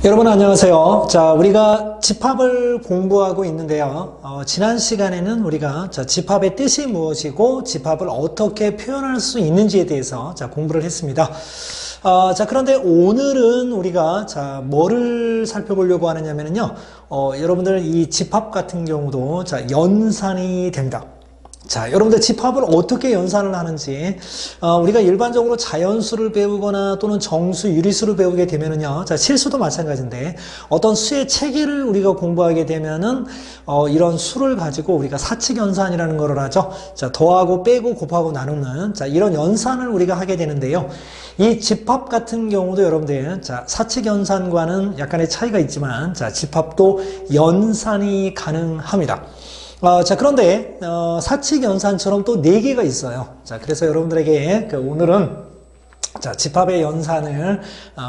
여러분 안녕하세요. 자, 우리가 집합을 공부하고 있는데요. 지난 시간에는 우리가 집합의 뜻이 무엇이고 집합을 어떻게 표현할 수 있는지에 대해서 공부를 했습니다. 자, 그런데 오늘은 우리가 뭐를 살펴보려고 하느냐면요. 여러분들 이 집합 같은 경우도 연산이 됩니다. 자, 여러분들 집합을 어떻게 연산을 하는지, 우리가 일반적으로 자연수를 배우거나 또는 정수, 유리수를 배우게 되면은요, 실수도 마찬가지인데, 어떤 수의 체계를 우리가 공부하게 되면은, 이런 수를 가지고 우리가 사칙 연산이라는 거를 하죠. 자, 더하고 빼고 곱하고 나누는, 이런 연산을 우리가 하게 되는데요. 이 집합 같은 경우도 여러분들, 사칙 연산과는 약간의 차이가 있지만, 집합도 연산이 가능합니다. 자, 그런데, 사칙 연산처럼 또 4개가 있어요. 자, 그래서 여러분들에게 오늘은 집합의 연산을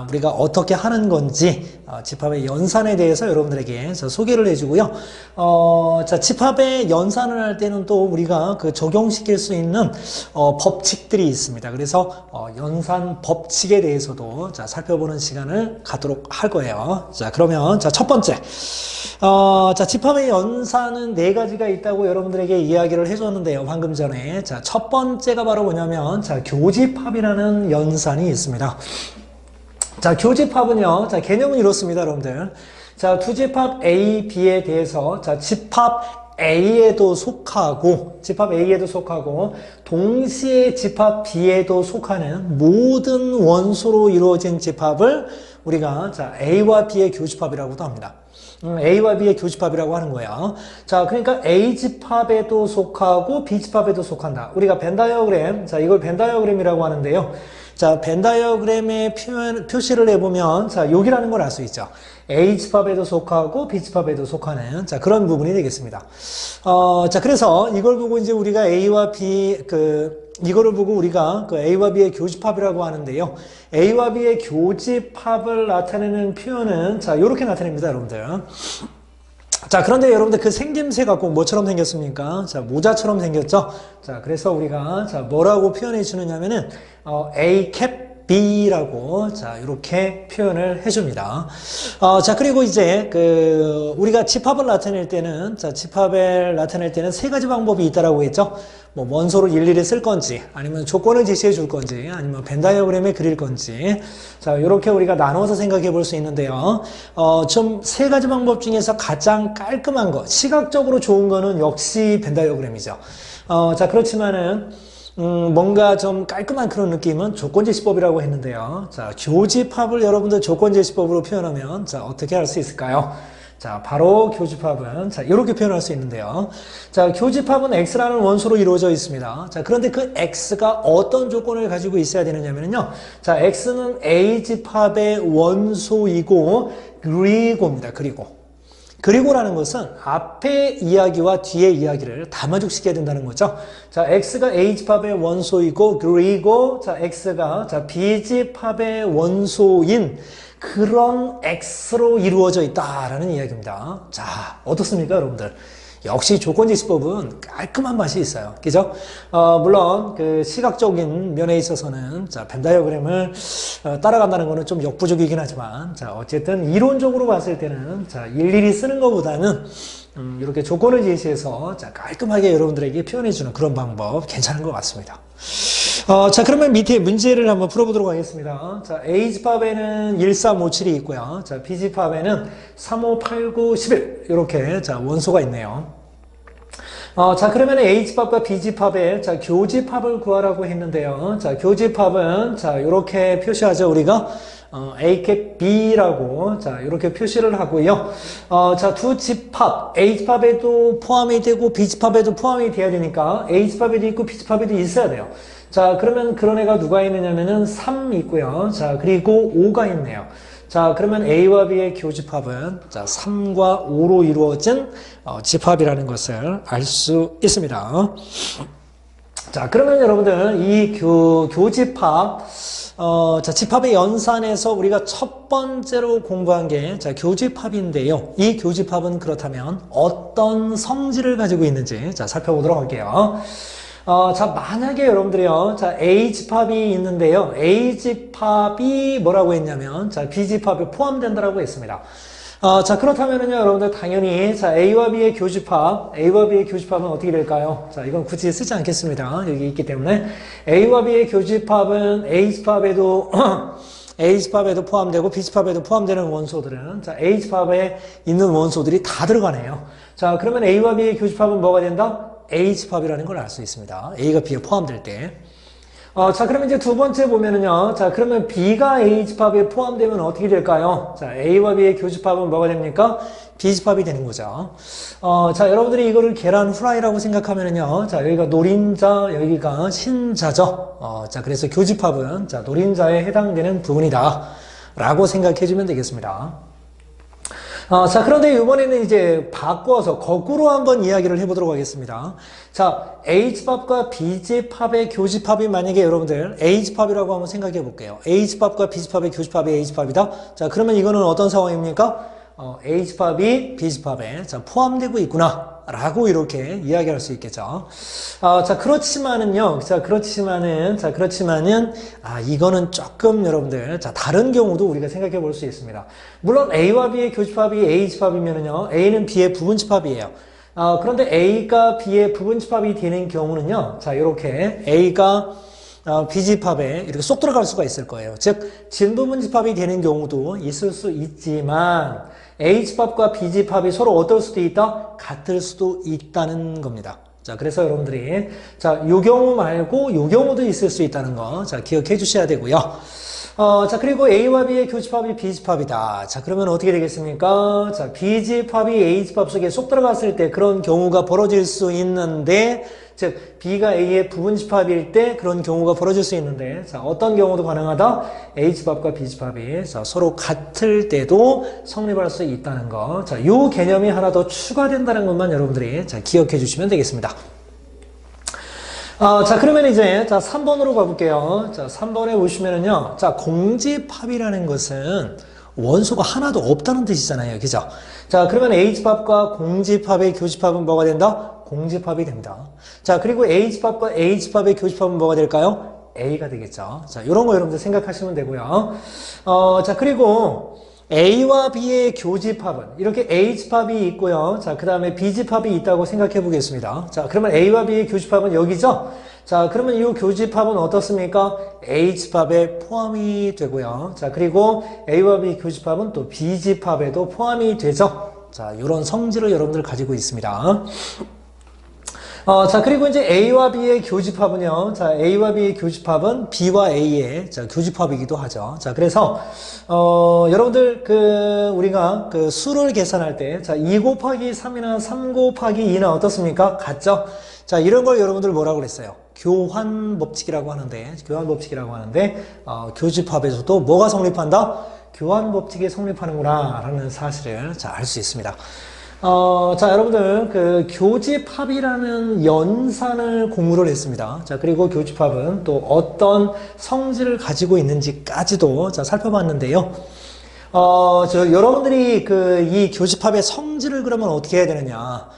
우리가 어떻게 하는 건지 집합의 연산에 대해서 여러분들에게 소개를 해주고요. 자, 집합의 연산을 할 때는 또 우리가 적용시킬 수 있는 법칙들이 있습니다. 그래서 연산 법칙에 대해서도 살펴보는 시간을 갖도록 할 거예요. 자, 그러면 첫 번째, 자, 집합의 연산은 4가지가 있다고 여러분들에게 이야기를 해줬는데요. 방금 전에. 자, 첫 번째가 바로 뭐냐면, 교집합이라는 연산이 있습니다. 자, 교집합은요, 개념은 이렇습니다, 여러분들. 자, 두 집합 A, B에 대해서, 집합 A에도 속하고, 동시에 집합 B에도 속하는 모든 원소로 이루어진 집합을 우리가, A와 B의 교집합이라고도 합니다. A와 B의 교집합이라고 하는 거예요. 자, 그러니까 A 집합에도 속하고 B 집합에도 속한다. 우리가 벤 다이어그램, 이걸 벤 다이어그램이라고 하는데요. 자, 벤 다이어그램의 표시를 해보면, 여기라는 걸 알 수 있죠. A 집합에도 속하고 B 집합에도 속하는, 그런 부분이 되겠습니다. 자, 그래서 이걸 보고 이제 우리가 A와 B, 이거를 보고 우리가 A와 B의 교집합이라고 하는데요. A와 B의 교집합을 나타내는 표현은, 요렇게 나타냅니다, 여러분들. 자, 그런데 여러분들 그 생김새가 꼭 뭐처럼 생겼습니까? 자, 모자처럼 생겼죠? 자, 그래서 우리가, 뭐라고 표현해 주느냐면은, A 캡 B라고, 이렇게 표현을 해줍니다. 자, 그리고 이제, 우리가 집합을 나타낼 때는, 집합을 나타낼 때는 3가지 방법이 있다라고 했죠? 뭐, 원소를 일일이 쓸 건지, 아니면 조건을 제시해 줄 건지, 아니면 벤 다이어그램에 그릴 건지, 자, 이렇게 우리가 나눠서 생각해 볼 수 있는데요. 좀 3가지 방법 중에서 가장 깔끔한 거, 시각적으로 좋은 거는 역시 벤 다이어그램이죠. 자, 그렇지만은, 뭔가 좀 깔끔한 그런 느낌은 조건제시법이라고 했는데요. 자, 교집합을 여러분들 조건제시법으로 표현하면, 어떻게 할 수 있을까요? 자, 바로 교집합은, 이렇게 표현할 수 있는데요. 자, 교집합은 X라는 원소로 이루어져 있습니다. 자, 그런데 그 X가 어떤 조건을 가지고 있어야 되느냐면요. 자, X는 A 집합의 원소이고, 그리고입니다. 그리고라는 것은 앞의 이야기와 뒤의 이야기를 담아죽시켜야 된다는 거죠. 자, X가 A집합의 원소이고, 그리고, X가, B집합의 원소인 그런 X로 이루어져 있다라는 이야기입니다. 자, 어떻습니까, 여러분들? 역시 조건제시법은 깔끔한 맛이 있어요. 그죠? 물론, 시각적인 면에 있어서는, 벤 다이어그램을 따라간다는 거는 좀 역부족이긴 하지만, 어쨌든 이론적으로 봤을 때는, 일일이 쓰는 것보다는, 이렇게 조건을 제시해서, 깔끔하게 여러분들에게 표현해주는 그런 방법 괜찮은 것 같습니다. 자, 그러면 밑에 문제를 한번 풀어보도록 하겠습니다. 자, A집합에는 1, 3, 5, 7이 있고요. 자, B집합에는 3, 5, 8, 9, 11. 이렇게, 원소가 있네요. 자, 그러면 A집합과 B집합의, 교집합을 구하라고 했는데요. 자, 교집합은, 요렇게 표시하죠, 우리가. A 캡 B라고, 이렇게 표시를 하고요. 자, 두 집합, A집합에도 포함이 되고, B집합에도 포함이 돼야 되니까, A집합에도 있고, B집합에도 있어야 돼요. 자, 그러면 그런 애가 누가 있느냐면은 3 있고요. 자, 그리고 5가 있네요. 자, 그러면 A와 B의 교집합은 3과 5로 이루어진 집합이라는 것을 알 수 있습니다. 자, 그러면 여러분들 이 교집합, 집합의 연산에서 우리가 첫 번째로 공부한 게 교집합인데요. 이 교집합은 그렇다면 어떤 성질을 가지고 있는지 살펴보도록 할게요. 자, 만약에 여러분들이요, 자, H집합이 있는데요. A집합이 뭐라고 했냐면, 자, B집합에 포함된다라고 했습니다. 자, 그렇다면은요, 여러분들 당연히, 자, A와 B의 교집합은 어떻게 될까요? 자, 이건 굳이 쓰지 않겠습니다. 여기 있기 때문에. A와 B의 교집합은 A집합에도 포함되고 B집합에도 포함되는 원소들은, 자, A집합에 있는 원소들이 다 들어가네요. 자, 그러면 A와 B의 교집합은 뭐가 된다? A집합이라는 걸 알 수 있습니다. A가 B에 포함될 때. 자, 그러면 이제 두 번째 보면은요. 자, 그러면 B가 A집합에 포함되면 어떻게 될까요? 자, A와 B의 교집합은 뭐가 됩니까? B집합이 되는 거죠. 자, 여러분들이 이거를 계란 후라이라고 생각하면은요. 자, 여기가 노린자, 여기가 신자죠. 자, 그래서 교집합은, 자, 노린자에 해당되는 부분이다. 라고 생각해주면 되겠습니다. 자, 그런데 이번에는 이제 바꿔서 거꾸로 한번 이야기를 해보도록 하겠습니다. 자, A집합과 B집합의 교집합이 만약에 여러분들 A집합이라고 한번 생각해 볼게요. A집합과 B집합의 교집합이 A집합이다. 자, 그러면 이거는 어떤 상황입니까? A집합이 B집합에 자, 포함되고 있구나. 라고 이렇게 이야기할 수 있겠죠. 자, 그렇지만은요. 이거는 조금 여러분들, 자, 다른 경우도 우리가 생각해 볼 수 있습니다. 물론 A와 B의 교집합이 A집합이면은요. A는 B의 부분집합이에요. 그런데 A가 B의 부분집합이 되는 경우는요. 자, 이렇게 A가 B집합에 이렇게 쏙 들어갈 수가 있을 거예요. 즉, 진부분집합이 되는 경우도 있을 수 있지만, A집합과 B집합이 서로 어떨 수도 있다? 같을 수도 있다는 겁니다. 자, 그래서 여러분들이, 자, 요 경우 말고 요 경우도 있을 수 있다는 거, 자, 기억해 주셔야 되고요. 자, 그리고 A와 B의 교집합이 B집합이다. 자, 그러면 어떻게 되겠습니까? 자, B집합이 A집합 속에 쏙 들어갔을 때 그런 경우가 벌어질 수 있는데, 즉, B가 A의 부분집합일 때 그런 경우가 벌어질 수 있는데, 자, 어떤 경우도 가능하다? A집합과 B집합이, 자, 서로 같을 때도 성립할 수 있다는 거. 자, 요 개념이 하나 더 추가된다는 것만 여러분들이, 자, 기억해 주시면 되겠습니다. 자, 그러면 이제, 자, 3번으로 가볼게요. 자, 3번에 보시면은요, 자, 공집합이라는 것은 원소가 하나도 없다는 뜻이잖아요. 그죠? 자, 그러면 A집합과 공집합의 교집합은 뭐가 된다? 공집합이 됩니다. 자, 그리고 A집합과 A집합의 교집합은 뭐가 될까요? A가 되겠죠. 자, 이런 거 여러분들 생각하시면 되고요. 자, 그리고 A와 B의 교집합은 이렇게 A집합이 있고요. 자, 그 다음에 B집합이 있다고 생각해 보겠습니다. 자, 그러면 A와 B의 교집합은 여기죠? 자, 그러면 이 교집합은 어떻습니까? A집합에 포함이 되고요. 자, 그리고 A와 B 교집합은 또 B집합에도 포함이 되죠. 자, 이런 성질을 여러분들 가지고 있습니다. 자, 그리고 이제 A와 B의 교집합은요. 자, A와 B의 교집합은 B와 A의 자, 교집합이기도 하죠. 자, 그래서, 여러분들, 우리가 수를 계산할 때, 자, 2 곱하기 3이나 3 곱하기 2는 어떻습니까? 같죠? 자, 이런 걸 여러분들 뭐라고 그랬어요? 교환 법칙이라고 하는데, 교집합에서도 뭐가 성립한다? 교환 법칙이 성립하는구나, 라는 사실을 자, 알 수 있습니다. 자, 여러분들, 교집합이라는 연산을 공부를 했습니다. 자, 그리고 교집합은 또 어떤 성질을 가지고 있는지까지도 자, 살펴봤는데요. 여러분들이 이 교집합의 성질을 그러면 어떻게 해야 되느냐.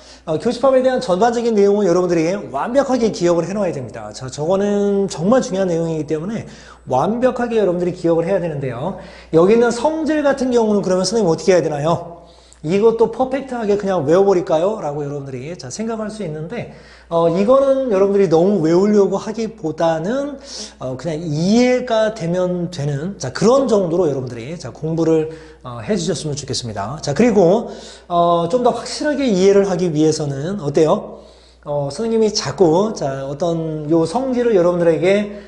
교집합에 대한 전반적인 내용은 여러분들이 완벽하게 기억을 해놔야 됩니다. 자, 저거는 정말 중요한 내용이기 때문에 완벽하게 여러분들이 기억을 해야 되는데요. 여기 있는 성질 같은 경우는 그러면 선생님 어떻게 해야 되나요? 이것도 퍼펙트하게 그냥 외워버릴까요? 라고 여러분들이 자, 생각할 수 있는데, 이거는 여러분들이 너무 외우려고 하기보다는, 그냥 이해가 되면 되는, 자, 그런 정도로 여러분들이, 자, 공부를, 해주셨으면 좋겠습니다. 자, 그리고, 좀 더 확실하게 이해를 하기 위해서는, 어때요? 선생님이 자꾸, 자, 어떤 요 성질을 여러분들에게,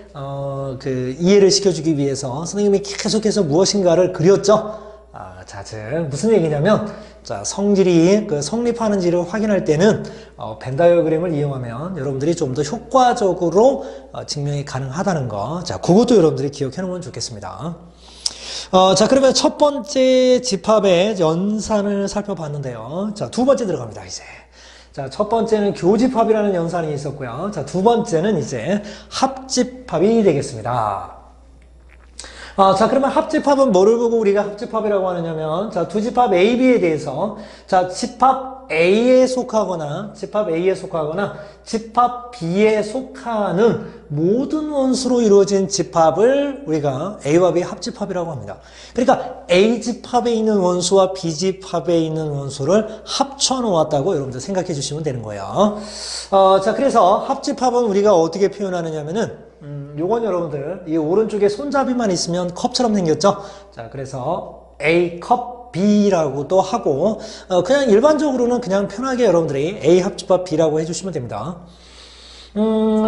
이해를 시켜주기 위해서 선생님이 계속해서 무엇인가를 그렸죠? 자, 즉, 무슨 얘기냐면, 자, 성질이 성립하는지를 확인할 때는, 벤 다이어그램을 이용하면 여러분들이 좀 더 효과적으로 증명이 가능하다는 거. 자, 그것도 여러분들이 기억해 놓으면 좋겠습니다. 자, 그러면 첫 번째 집합의 연산을 살펴봤는데요. 자, 두 번째 들어갑니다, 이제. 자, 첫 번째는 교집합이라는 연산이 있었고요. 자, 두 번째는 이제 합집합이 되겠습니다. 자, 그러면 합집합은 뭐를 보고 우리가 합집합이라고 하느냐면, 자, 두 집합 A, B에 대해서, 자, 집합 A에 속하거나, 집합 B에 속하는 모든 원수로 이루어진 집합을 우리가 A와 B 합집합이라고 합니다. 그러니까 A 집합에 있는 원수와 B 집합에 있는 원수를 합쳐 놓았다고 여러분들 생각해 주시면 되는 거예요. 자, 그래서 합집합은 우리가 어떻게 표현하느냐면은, 요건 여러분들, 이 오른쪽에 손잡이만 있으면 컵처럼 생겼죠? 자, 그래서 A 컵 B라고도 하고, 그냥 일반적으로는 그냥 편하게 여러분들이 A 합집합 B라고 해주시면 됩니다.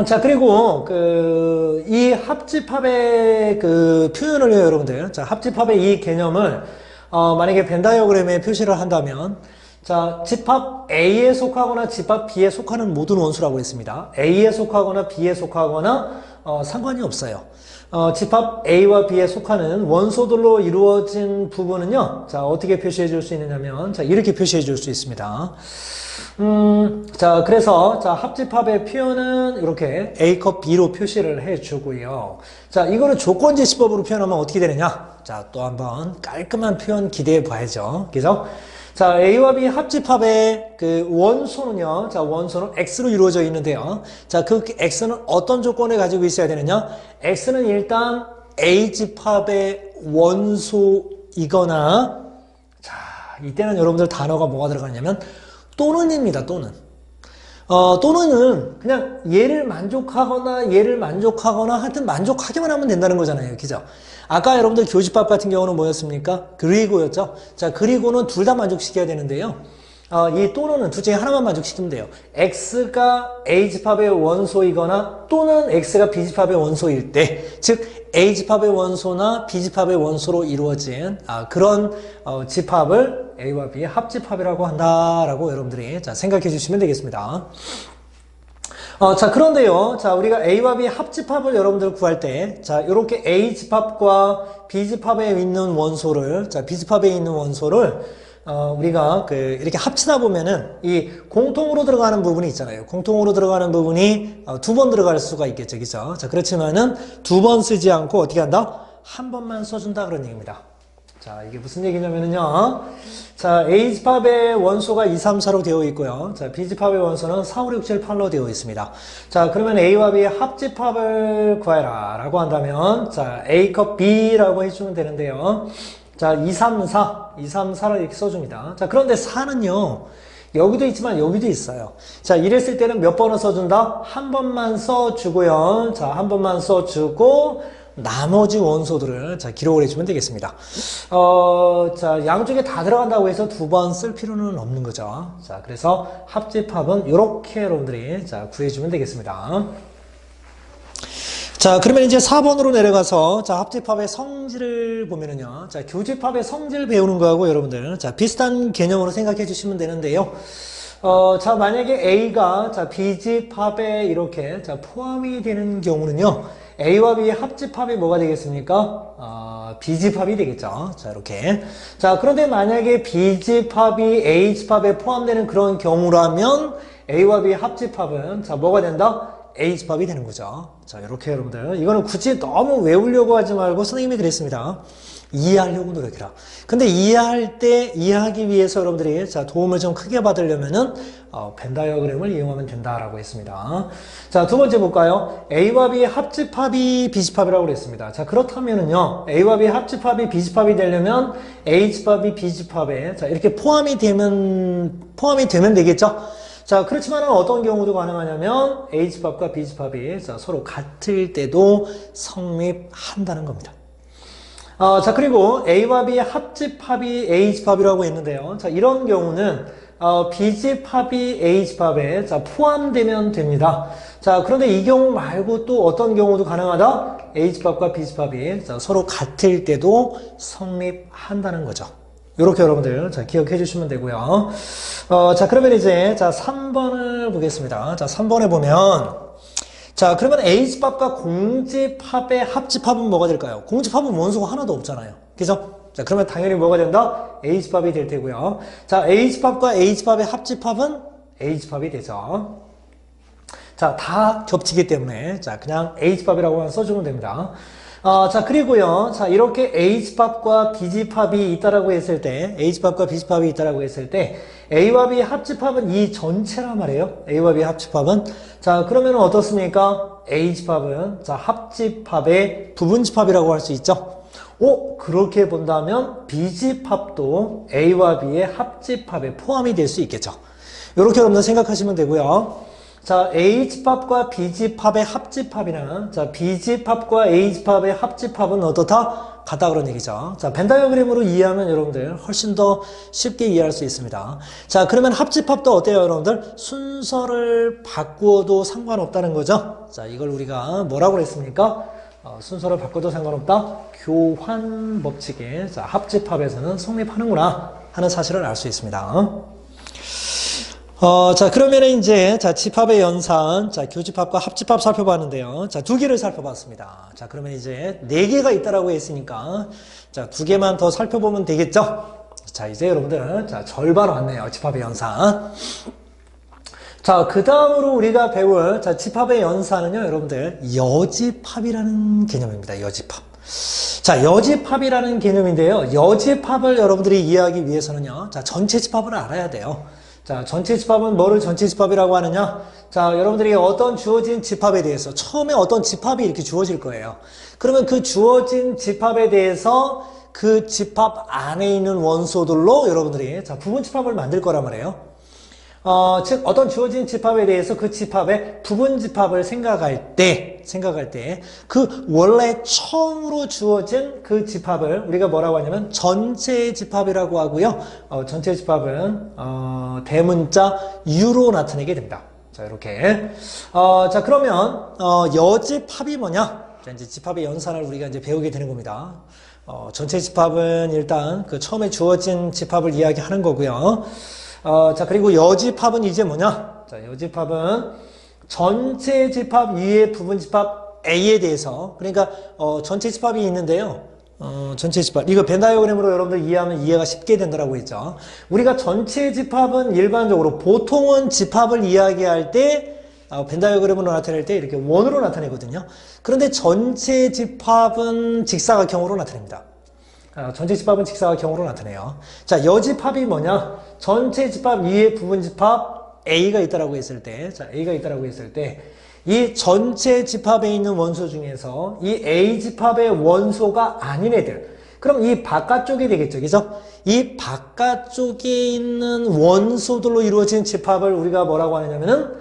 자, 그리고, 이 합집합의 표현을요, 여러분들. 자, 합집합의 이 개념을, 만약에 벤 다이어그램에 표시를 한다면, 자, 집합 A에 속하거나 집합 B에 속하는 모든 원수라고 했습니다. A에 속하거나 B에 속하거나, 상관이 없어요. 집합 A와 B에 속하는 원소들로 이루어진 부분은요, 자, 어떻게 표시해 줄 수 있느냐면, 자, 이렇게 표시해 줄 수 있습니다. 자, 그래서, 자, 합집합의 표현은 이렇게 A 컵 B로 표시를 해 주고요. 자, 이거를 조건제시법으로 표현하면 어떻게 되느냐? 자, 또 한번 깔끔한 표현 기대해 봐야죠. 그죠? 자, A와 B 합집합의 원소는요, 자, 원소는 X로 이루어져 있는데요. 자, 그 X는 어떤 조건을 가지고 있어야 되느냐? X는 일단 A 집합의 원소이거나, 자, 이때는 여러분들 단어가 뭐가 들어가냐면, 또는입니다, 또는. 또는은 그냥 얘를 만족하거나 하여튼 만족하기만 하면 된다는 거잖아요. 그죠? 아까 여러분들 교집합 같은 경우는 뭐였습니까? 그리고였죠? 자, 그리고는 둘 다 만족시켜야 되는데요. 이 또는은 둘 중에 하나만 만족시키면 돼요. X가 A집합의 원소이거나 또는 X가 B집합의 원소일 때, 즉 A집합의 원소나 B집합의 원소로 이루어진 그런 집합을 A와 B의 합집합이라고 한다라고 여러분들이 자, 생각해 주시면 되겠습니다. 자, 그런데요. 자, 우리가 A와 B 합집합을 여러분들 구할 때, 자, 요렇게 A집합과 B집합에 있는 원소를, 자, B집합에 있는 원소를, 우리가 이렇게 합치다 보면은 이 공통으로 들어가는 부분이 있잖아요. 공통으로 들어가는 부분이 두 번 들어갈 수가 있겠죠. 그죠? 자, 그렇지만은 두 번 쓰지 않고 어떻게 한다? 한 번만 써준다 그런 얘기입니다. 자, 이게 무슨 얘기냐면요. 자, A집합의 원소가 2, 3, 4로 되어 있고요. 자, B집합의 원소는 4, 5, 6, 7, 8로 되어 있습니다. 자, 그러면 A와 B의 합집합을 구해라 라고 한다면, 자, A 컵 B라고 해주면 되는데요. 자, 2, 3, 4를 이렇게 써줍니다. 자, 그런데 4는요, 여기도 있지만 여기도 있어요. 자, 이랬을 때는 몇 번을 써준다? 한 번만 써주고요. 자, 한 번만 써주고, 나머지 원소들을 자, 기록을 해주면 되겠습니다. 자, 양쪽에 다 들어간다고 해서 두 번 쓸 필요는 없는 거죠. 자, 그래서 합집합은 이렇게 여러분들이 자, 구해주면 되겠습니다. 자, 그러면 이제 4번으로 내려가서, 자, 합집합의 성질을 보면은요. 자, 교집합의 성질 배우는 거하고 여러분들, 자, 비슷한 개념으로 생각해 주시면 되는데요. 자, 만약에 A가, 자, B집합에 이렇게, 자, 포함이 되는 경우는요. A와 B의 합집합이 뭐가 되겠습니까? B집합이 되겠죠. 자, 이렇게. 자, 그런데 만약에 B집합이 A집합에 포함되는 그런 경우라면, A와 B의 합집합은, 자, 뭐가 된다? A집합이 되는 거죠. 자, 이렇게 여러분들. 이거는 굳이 너무 외우려고 하지 말고 선생님이 그랬습니다. 이해하려고 노력해라. 근데 이해하기 위해서 여러분들이 자, 도움을 좀 크게 받으려면은, 벤 다이어그램을 이용하면 된다라고 했습니다. 자, 두 번째 볼까요? A와 B의 합집합이 B집합이라고 그랬습니다. 자, 그렇다면은요, A와 B의 합집합이 B집합이 되려면 A집합이 B집합에, 자, 이렇게 포함이 되면 되겠죠? 자, 그렇지만 어떤 경우도 가능하냐면 A집합과 B집합이 자, 서로 같을 때도 성립한다는 겁니다. 자, 그리고 A와 B의 합집합이 A집합이라고 했는데요. 자, 이런 경우는 B집합이 A집합에 자, 포함되면 됩니다. 자, 그런데 이 경우 말고 또 어떤 경우도 가능하다? A집합과 B집합이 자, 서로 같을 때도 성립한다는 거죠. 이렇게 여러분들 자, 기억해 주시면 되고요. 자, 그러면 이제 자, 3번을 보겠습니다. 자, 3번에 보면 자, 그러면 A집합과 공집합의 합집합은 뭐가 될까요? 공집합은 원소가 하나도 없잖아요. 그죠? 자, 그러면 당연히 뭐가 된다? A집합이 될 테고요. 자, A집합과 A집합의 합집합은 A집합이 되죠. 자, 다 겹치기 때문에 자, 그냥 A집합이라고만 써주면 됩니다. 자, 그리고요. 자, 이렇게 H집합과 B집합이 있다라고 했을 때, H집합과 B집합이 있다라고 했을 때, A와 B 합집합은 이 전체란 말이에요. A와 B 합집합은. 자, 그러면 어떻습니까? A집합은, 자, 합집합의 부분집합이라고 할 수 있죠. 그렇게 본다면 B집합도 A와 B의 합집합에 포함이 될 수 있겠죠. 이렇게 여러분들 생각하시면 되고요. 자, A집합과 B집합의 합집합이나, 자, B집합과 A집합의 합집합은 어떻다? 같다 그런 얘기죠. 자, 벤 다이어그램으로 이해하면 여러분들 훨씬 더 쉽게 이해할 수 있습니다. 자, 그러면 합집합도 어때요, 여러분들? 순서를 바꾸어도 상관없다는 거죠. 자, 이걸 우리가 뭐라고 그랬습니까? 순서를 바꿔도 상관없다. 교환 법칙에, 자, 합집합에서는 성립하는구나 하는 사실을 알 수 있습니다. 자, 그러면은 이제, 자, 집합의 연산, 자, 교집합과 합집합 살펴봤는데요. 자, 두 개를 살펴봤습니다. 자, 그러면 이제 네 개가 있다라고 했으니까, 자, 두 개만 더 살펴보면 되겠죠? 자, 이제 여러분들, 자, 절반 왔네요. 집합의 연산. 자, 그 다음으로 우리가 배울, 자, 집합의 연산은요, 여러분들, 여집합이라는 개념입니다. 여집합. 자, 여집합이라는 개념인데요. 여집합을 여러분들이 이해하기 위해서는요, 자, 전체 집합을 알아야 돼요. 자, 전체 집합은 뭐를 전체 집합이라고 하느냐? 자, 여러분들이 어떤 주어진 집합에 대해서 처음에 어떤 집합이 이렇게 주어질 거예요. 그러면 그 주어진 집합에 대해서 그 집합 안에 있는 원소들로 여러분들이 자, 부분 집합을 만들 거란 말이에요. 즉 어떤 주어진 집합에 대해서 그 집합의 부분 집합을 생각할 때 그 원래 처음으로 주어진 그 집합을 우리가 뭐라고 하냐면 전체 집합이라고 하고요. 전체 집합은 대문자 U로 나타내게 됩니다. 자, 이렇게. 자, 그러면 여집합이 뭐냐? 자, 이제 집합의 연산을 우리가 이제 배우게 되는 겁니다. 전체 집합은 일단 그 처음에 주어진 집합을 이야기하는 거고요. 자, 그리고 여집합은 이제 뭐냐? 자, 여집합은 전체 집합 위에 부분 집합 A에 대해서, 그러니까, 전체 집합이 있는데요. 전체 집합. 이거 벤 다이어그램으로 여러분들 이해하면 이해가 쉽게 된다고 했죠. 우리가 전체 집합은 일반적으로 보통은 집합을 이야기할 때, 벤 다이어그램으로 나타낼 때 이렇게 원으로 나타내거든요. 그런데 전체 집합은 직사각형으로 나타냅니다. 전체 집합은 직사각형으로 나타내요. 자, 여집합이 뭐냐? 전체 집합 위에 부분 집합 A가 있다라고 했을 때, 자, A가 있다라고 했을 때, 이 전체 집합에 있는 원소 중에서 이 A 집합의 원소가 아닌 애들. 그럼 이 바깥쪽에 되겠죠. 그죠? 이 바깥쪽에 있는 원소들로 이루어진 집합을 우리가 뭐라고 하느냐면은,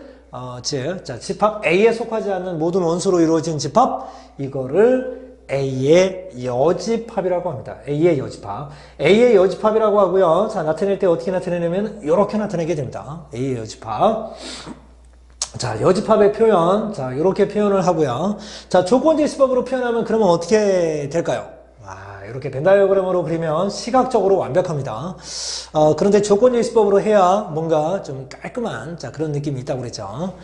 즉, 자, 집합 A에 속하지 않는 모든 원소로 이루어진 집합, 이거를 A의 여집합이라고 합니다. A의 여집합. A의 여집합이라고 하고요. 자, 나타낼 때 어떻게 나타내냐면 이렇게 나타내게 됩니다. A의 여집합. 자, 여집합의 표현. 자, 이렇게 표현을 하고요. 자, 조건제시법으로 표현하면 그러면 어떻게 될까요? 이렇게 벤 다이어그램으로 그리면 시각적으로 완벽합니다. 그런데 조건제시법으로 해야 뭔가 좀 깔끔한 자, 그런 느낌이 있다고 그랬죠.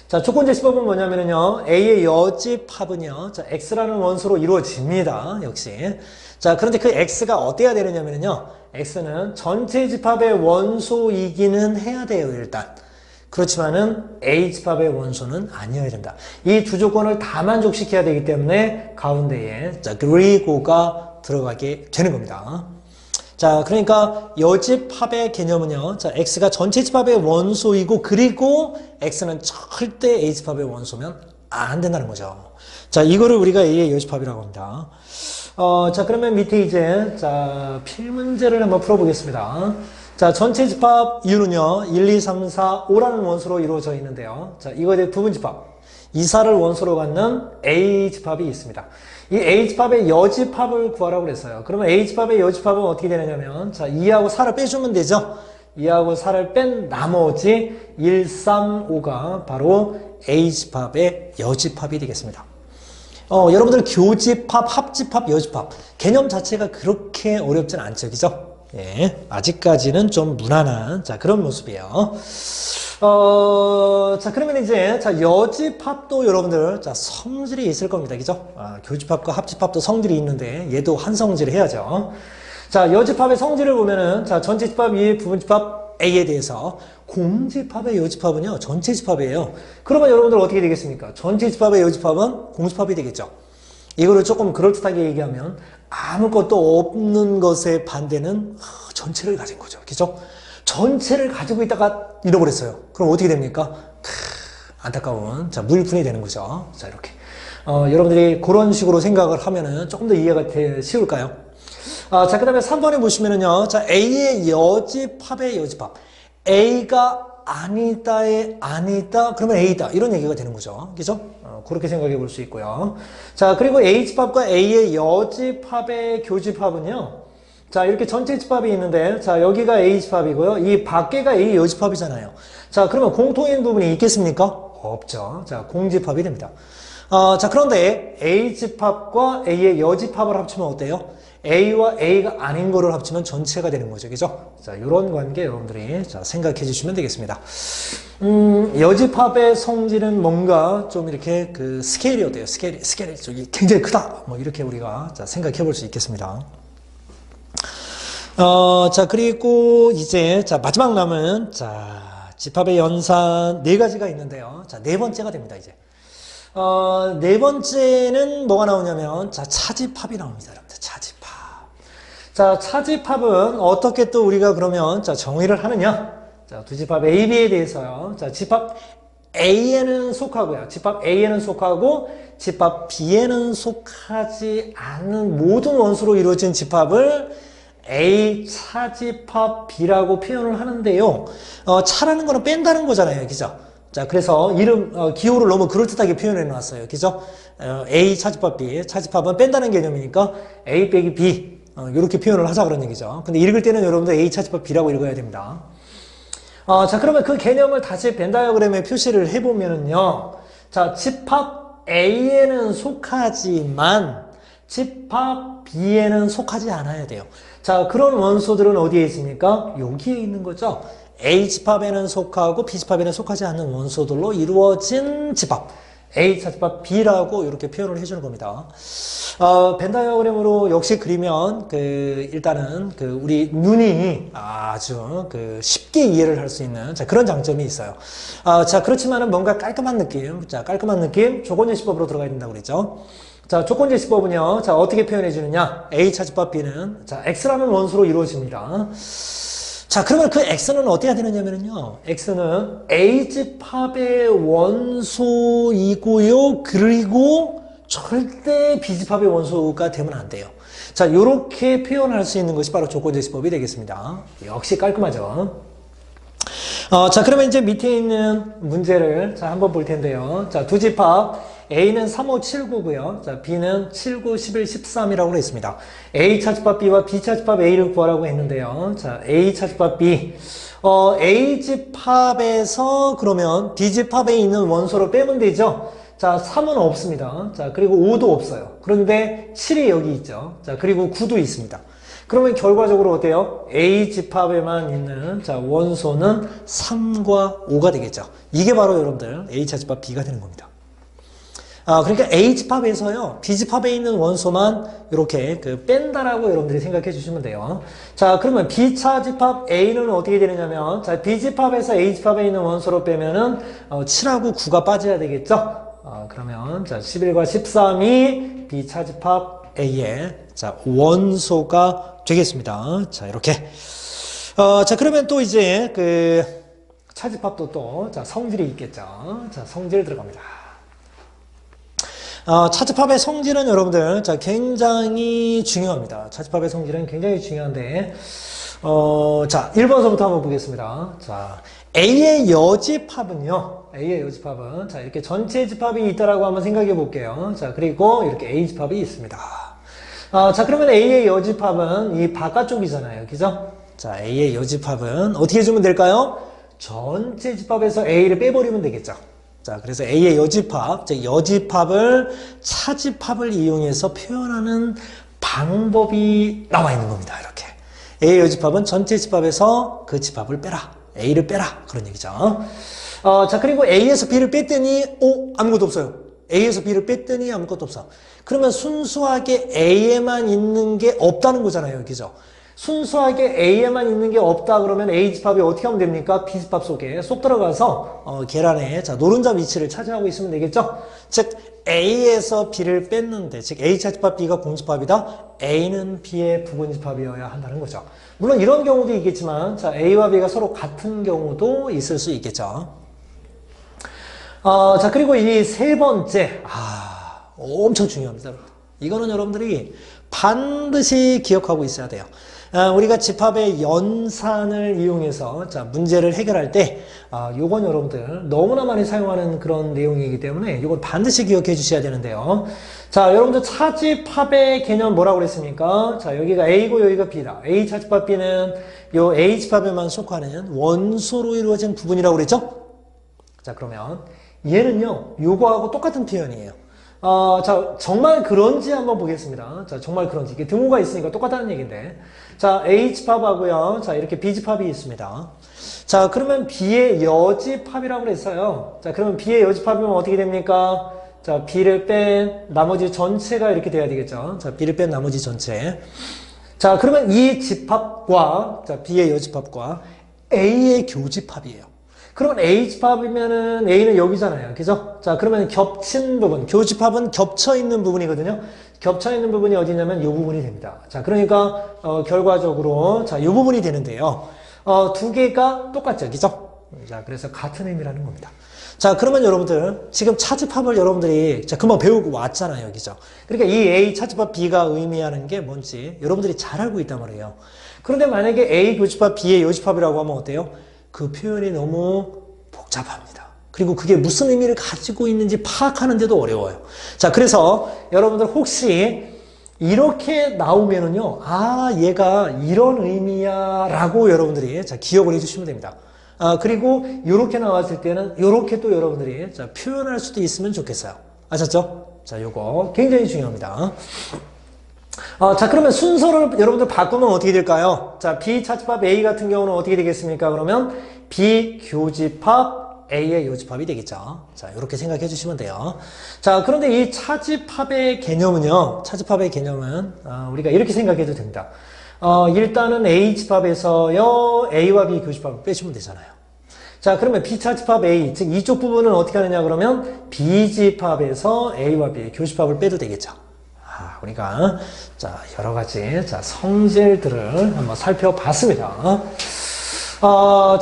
자, 조건제시법은 뭐냐면요. A의 여집합은요. 자, X라는 원소로 이루어집니다. 역시. 자, 그런데 그 X가 어때야 되느냐면요. X는 전체 집합의 원소이기는 해야 돼요, 일단. 그렇지만은 A 집합의 원소는 아니어야 된다. 이 두 조건을 다 만족시켜야 되기 때문에 가운데에 자, 그리고가 들어가게 되는 겁니다. 자, 그러니까 여집합의 개념은요. 자, X가 전체 집합의 원소이고 그리고 X는 절대 A 집합의 원소면 안 된다는 거죠. 자, 이거를 우리가 A의 여집합이라고 합니다. 자, 그러면 밑에 이제 자, 필문제를 한번 풀어보겠습니다. 자, 전체 집합 U는요. 1, 2, 3, 4, 5라는 원소로 이루어져 있는데요. 자, 이거에 대해 부분 집합. 2, 4를 원소로 갖는 A 집합이 있습니다. 이 A 집합의 여집합을 구하라고 그랬어요. 그러면 A 집합의 여집합은 어떻게 되느냐면, 자, 2하고 4를 빼주면 되죠? 2하고 4를 뺀 나머지 1, 3, 5가 바로 A 집합의 여집합이 되겠습니다. 여러분들 교집합, 합집합, 여집합. 개념 자체가 그렇게 어렵진 않죠. 그죠? 예, 아직까지는 좀 무난한, 자, 그런 모습이에요. 자, 그러면 이제, 자, 여집합도 여러분들, 자, 성질이 있을 겁니다. 그죠? 교집합과 합집합도 성질이 있는데, 얘도 한 성질을 해야죠. 자, 여집합의 성질을 보면은, 자, 전체 집합 위에 부분 집합 A에 대해서, 공집합의 여집합은요, 전체 집합이에요. 그러면 여러분들 어떻게 되겠습니까? 전체 집합의 여집합은 공집합이 되겠죠. 이거를 조금 그럴듯하게 얘기하면 아무것도 없는 것의 반대는 전체를 가진 거죠. 그죠? 전체를 가지고 있다가 잃어버렸어요. 그럼 어떻게 됩니까? 안타까운 무일푼이 되는 거죠. 자, 이렇게. 여러분들이 그런 식으로 생각을 하면은 조금 더 이해가 쉬울까요? 자, 그 다음에 3번에 보시면은요. 자, A의 여집합의 여집합. A가 아니다의 아니다. 그러면 A다. 이런 얘기가 되는 거죠. 그죠? 그렇게 생각해 볼 수 있고요. 자, 그리고 H집합과 A의 여집합의 교집합은요. 자, 이렇게 전체 집합이 있는데, 자, 여기가 A집합이고요. 이 밖에가 A 여집합이잖아요. 자, 그러면 공통인 부분이 있겠습니까? 없죠. 자, 공집합이 됩니다. 자, 그런데 A집합과 A의 여집합을 합치면 어때요? A와 A가 아닌 거를 합치면 전체가 되는 거죠. 그죠? 자, 이런 관계 여러분들이 자, 생각해 주시면 되겠습니다. 여집합의 성질은 뭔가 좀 이렇게 그 스케일이 어때요? 스케일이 저기 굉장히 크다. 뭐 이렇게 우리가 자, 생각해 볼 수 있겠습니다. 자, 그리고 이제 자, 마지막 남은 자, 집합의 연산 네 가지가 있는데요. 자, 네 번째가 됩니다, 이제. 네 번째는 뭐가 나오냐면, 자, 차집합이 나옵니다, 여러분들. 차집합. 자, 차집합은 어떻게 또 우리가 그러면, 자, 정의를 하느냐? 자, 두 집합 A, B에 대해서요. 자, 집합 A에는 속하고요. 집합 A에는 속하고, 집합 B에는 속하지 않는 모든 원소로 이루어진 집합을 A 차집합 B라고 표현을 하는데요. 차라는 거는 뺀다는 거잖아요. 그죠? 자, 그래서 기호를 너무 그럴듯하게 표현해 놨어요. 그죠? A 차집합 B. 차집합은 뺀다는 개념이니까 A 빼기 B. 이렇게 표현을 하자 그런 얘기죠. 근데 읽을 때는 여러분들 A 차집합 B라고 읽어야 됩니다. 자, 그러면 그 개념을 다시 벤 다이어그램에 표시를 해보면은요. 자, 집합 A에는 속하지만 집합 B에는 속하지 않아야 돼요. 자, 그런 원소들은 어디에 있습니까? 여기에 있는 거죠. A집합에는 속하고 B집합에는 속하지 않는 원소들로 이루어진 집합. A 차집합 B라고 이렇게 표현을 해주는 겁니다. 벤 다이어그램으로 역시 그리면 일단은 우리 눈이 아주 쉽게 이해를 할 수 있는 자, 그런 장점이 있어요. 자, 그렇지만은 뭔가 깔끔한 느낌. 자, 깔끔한 느낌. 조건예시법으로 들어가야 된다고 그랬죠. 자, 조건제시법은요. 자, 어떻게 표현해 주느냐? A 차집합 B는 자, X라는 원소로 이루어집니다. 자, 그러면 그 X는 어때야 되느냐면요. X는 A집합의 원소이고요. 그리고 절대 B집합의 원소가 되면 안 돼요. 자, 요렇게 표현할 수 있는 것이 바로 조건제시법이 되겠습니다. 역시 깔끔하죠. 자, 그러면 이제 밑에 있는 문제를 자, 한번 볼 텐데요. 자, 두 집합 A는 3, 5, 7, 9고요. 자, B는 7, 9, 11, 13이라고 했습니다. A 차집합 B와 B 차집합 A를 구하라고 했는데요. 자, A 차집합 B. A 집합에서 그러면 B 집합에 있는 원소를 빼면 되죠. 자, 3은 없습니다. 자, 그리고 5도 없어요. 그런데 7이 여기 있죠. 자, 그리고 9도 있습니다. 그러면 결과적으로 어때요? A 집합에만 있는 자, 원소는 3과 5가 되겠죠. 이게 바로 여러분들 A 차집합 B가 되는 겁니다. 그러니까 A집합에서요, B집합에 있는 원소만 이렇게 뺀다라고 여러분들이 생각해 주시면 돼요. 자, 그러면 B차집합 A는 어떻게 되느냐면, 자, B집합에서 A집합에 있는 원소로 빼면은, 7하고 9가 빠져야 되겠죠? 그러면, 자, 11과 13이 B차집합 A의, 자, 원소가 되겠습니다. 자, 이렇게. 자, 그러면 또 이제, 차집합도 또, 자, 성질이 있겠죠? 자, 성질 들어갑니다. 차집합의 성질은 여러분들 자 굉장히 중요합니다. 차집합의 성질은 굉장히 중요한데 자 1번서부터 한번 보겠습니다. 자 A의 여집합은요. A의 여집합은 자 이렇게 전체 집합이 있다라고 한번 생각해 볼게요. 자 그리고 이렇게 A 집합이 있습니다. 자 그러면 A의 여집합은 이 바깥쪽이잖아요. 그죠? 자 A의 여집합은 어떻게 해주면 될까요? 전체 집합에서 A를 빼버리면 되겠죠. 자, 그래서 A의 여집합, 즉 여집합을 차집합을 이용해서 표현하는 방법이 나와 있는 겁니다. 이렇게. A의 여집합은 전체 집합에서 그 집합을 빼라. A를 빼라. 그런 얘기죠. 자, 그리고 A에서 B를 뺐더니, 아무것도 없어요. A에서 B를 뺐더니 아무것도 없어. 그러면 순수하게 A에만 있는 게 없다는 거잖아요. 그죠? 순수하게 A에만 있는 게 없다 그러면 A집합이 어떻게 하면 됩니까? B집합 속에 쏙 들어가서 계란에 자 노른자 위치를 차지하고 있으면 되겠죠? 즉 A에서 B를 뺐는데, 즉 A 차집합 B가 공집합이다. A는 B의 부분집합이어야 한다는 거죠. 물론 이런 경우도 있겠지만, 자, A와 B가 서로 같은 경우도 있을 수 있겠죠. 자, 그리고 이 세 번째, 엄청 중요합니다. 이거는 여러분들이 반드시 기억하고 있어야 돼요. 우리가 집합의 연산을 이용해서 자, 문제를 해결할 때 요건 여러분들 너무나 많이 사용하는 그런 내용이기 때문에 이걸 반드시 기억해 주셔야 되는데요. 자, 여러분들 차집합의 개념 뭐라고 그랬습니까? 자, 여기가 A고 여기가 B다. A 차집합 B는 요 A 집합에만 속하는 원소로 이루어진 부분이라고 그랬죠? 자, 그러면 얘는요, 요거하고 똑같은 표현이에요. 자, 정말 그런지 한번 보겠습니다. 자, 정말 그런지. 이게 등호가 있으니까 똑같다는 얘기인데. 자, H집합하고요. 자, 이렇게 B집합이 있습니다. 자, 그러면 B의 여집합이라고 그랬어요. 자, 그러면 B의 여집합이면 어떻게 됩니까? 자, B를 뺀 나머지 전체가 이렇게 돼야 되겠죠. 자, B를 뺀 나머지 전체. 자, 그러면 이 집합과, 자, B의 여집합과 A의 교집합이에요. 그러면 A집합이면은 A는 여기잖아요. 그죠? 자, 그러면 겹친 부분, 교집합은 겹쳐 있는 부분이거든요. 겹쳐 있는 부분이 어디냐면 이 부분이 됩니다. 자, 그러니까 결과적으로 자, 이 부분이 되는데요. 두 개가 똑같죠. 그죠? 자, 그래서 같은 의미라는 겁니다. 자, 그러면 여러분들 지금 차집합을 여러분들이 자, 금방 배우고 왔잖아요. 그죠? 그러니까 이 A 차집합 B가 의미하는 게 뭔지 여러분들이 잘 알고 있단 말이에요. 그런데 만약에 A 교집합 B의 요집합이라고 하면 어때요? 그 표현이 너무 복잡합니다. 그리고 그게 무슨 의미를 가지고 있는지 파악하는데도 어려워요. 자, 그래서 여러분들 혹시 이렇게 나오면은요, 얘가 이런 의미야 라고 여러분들이 자, 기억을 해주시면 됩니다. 그리고 이렇게 나왔을 때는 이렇게 또 여러분들이 자, 표현할 수도 있으면 좋겠어요. 아셨죠? 자, 요거 굉장히 중요합니다. 자, 그러면 순서를 여러분들 바꾸면 어떻게 될까요? 자, B 차집합 A 같은 경우는 어떻게 되겠습니까? 그러면 B 교집합 A의 요집합이 되겠죠. 자, 이렇게 생각해 주시면 돼요. 자, 그런데 이 차집합의 개념은요, 차집합의 개념은, 우리가 이렇게 생각해도 됩니다. 일단은 A 집합에서요, A와 B 교집합을 빼주면 되잖아요. 자, 그러면 B 차집합 A, 즉 이쪽 부분은 어떻게 하느냐 그러면 B 집합에서 A와 B의 교집합을 빼도 되겠죠. 우리가 자, 여러 가지 자, 성질들을 한번 살펴봤습니다.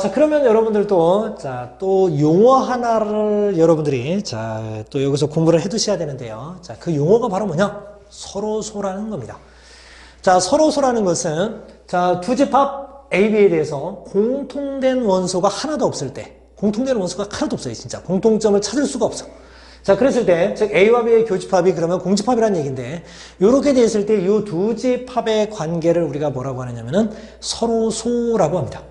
자, 그러면 여러분들도 자, 또 용어 하나를 여러분들이 자, 또 여기서 공부를 해 두셔야 되는데요. 자, 그 용어가 바로 뭐냐? 서로소라는 겁니다. 자, 서로소라는 것은 자, 두 집합 A, B에 대해서 공통된 원소가 하나도 없을 때, 공통된 원소가 하나도 없어요. 진짜 공통점을 찾을 수가 없어. 자, 그랬을 때, 즉 A와 B의 교집합이 그러면 공집합이라는 얘기인데, 이렇게 되었을 때 이 두 집합의 관계를 우리가 뭐라고 하느냐면은 서로소라고 합니다.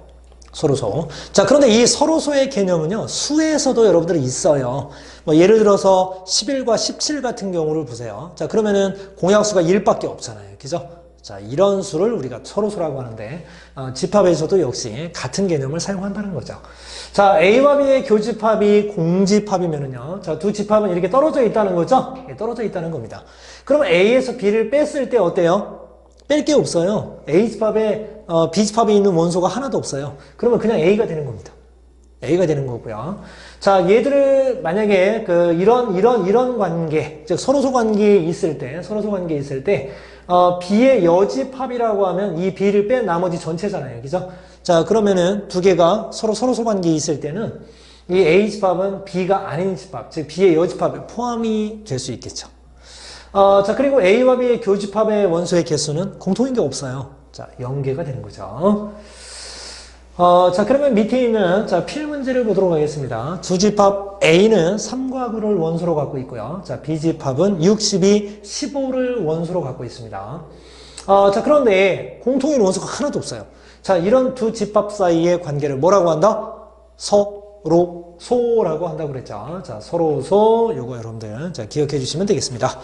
서로소. 자, 그런데 이 서로소의 개념은요, 수에서도 여러분들이 있어요. 뭐 예를 들어서 11과 17 같은 경우를 보세요. 자, 그러면은 공약수가 1밖에 없잖아요. 그죠? 자, 이런 수를 우리가 서로소라고 하는데, 집합에서도 역시 같은 개념을 사용한다는 거죠. 자, A와 B의 교집합이 공집합이면은요, 자, 두 집합은 이렇게 떨어져 있다는 거죠? 떨어져 있다는 겁니다. 그러면 A에서 B를 뺐을 때 어때요? 뺄 게 없어요. A 집합에, B 집합에 있는 원소가 하나도 없어요. 그러면 그냥 A가 되는 겁니다. A가 되는 거고요. 자, 얘들을 만약에 이런 관계, 즉 서로소 관계에 있을 때, B의 여집합이라고 하면 이 B를 뺀 나머지 전체잖아요. 그죠? 자, 그러면은 두 개가 서로소 관계에 있을 때는 이 A 집합은 B가 아닌 집합, 즉 B의 여집합에 포함이 될 수 있겠죠. 자, 그리고 A와 B의 교집합의 원소의 개수는 공통인 게 없어요. 자, 0개가 되는 거죠. 자, 그러면 밑에 있는, 자, 필문제를 보도록 하겠습니다. 두 집합 A는 3과 9를 원소로 갖고 있고요. 자, B 집합은 62, 15를 원소로 갖고 있습니다. 자, 그런데 공통인 원소가 하나도 없어요. 자, 이런 두 집합 사이의 관계를 뭐라고 한다? 서로소라고 한다고 그랬죠. 자, 서로소, 요거 여러분들, 자, 기억해 주시면 되겠습니다.